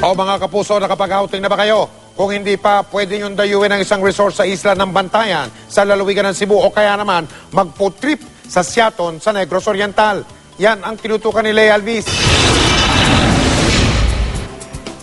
O mga kapuso, nakapag-outing na ba kayo? Kung hindi pa, pwede nyo dayuin ang isang resort sa isla ng Bantayan sa lalawigan ng Cebu o kaya naman mag-food trip sa Siaton sa Negros Oriental. Yan ang tinutukan ni Lea Alvis.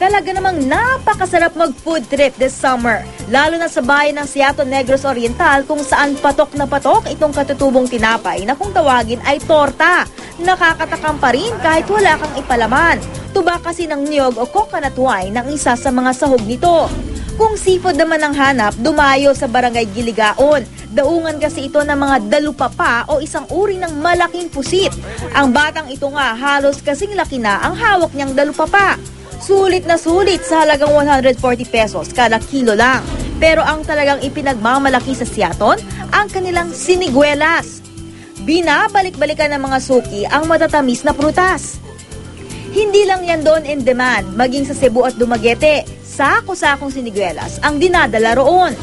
Talaga namang napakasarap mag-food trip this summer, lalo na sa bayan ng Siaton, Negros Oriental kung saan patok na patok itong katutubong tinapay na kung tawagin ay torta. Nakakatakam pa rin kahit wala kang ipalaman. Tuba kasi ng niyog o coconut wine ang isa sa mga sahog nito. Kung seafood naman ang hanap, dumayo sa Barangay Giligaon. Daungan kasi ito ng mga dalupapa o isang uri ng malaking pusit. Ang batang ito nga halos kasing laki na ang hawak niyang dalupapa. Sulit na sulit sa halagang 140 pesos kada kilo lang. Pero ang talagang ipinagmamalaki sa Siaton, ang kanilang siniguelas. Binabalik-balikan ng mga suki ang matatamis na prutas. Hindi lang yan doon in demand, maging sa Cebu at Dumaguete, sako-sakong siniguelas ang dinadala roon.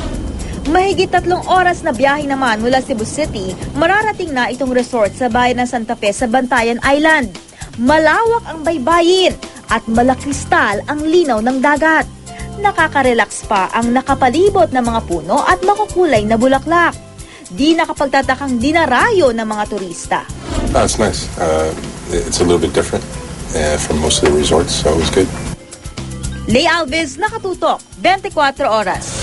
Mahigit 3 oras na biyahe naman mula Cebu City, mararating na itong resort sa bayan ng Santa Fe sa Bantayan Island. Malawak ang baybayin at malakristal ang linaw ng dagat. Nakaka-relax pa ang nakapalibot na mga puno at makukulay na bulaklak. Di nakapagtatakang dinarayo ng mga turista. It's nice. It's a little bit different from most of the resorts, so it was good. Lea Alvis, Nakatutok, 24 Oras.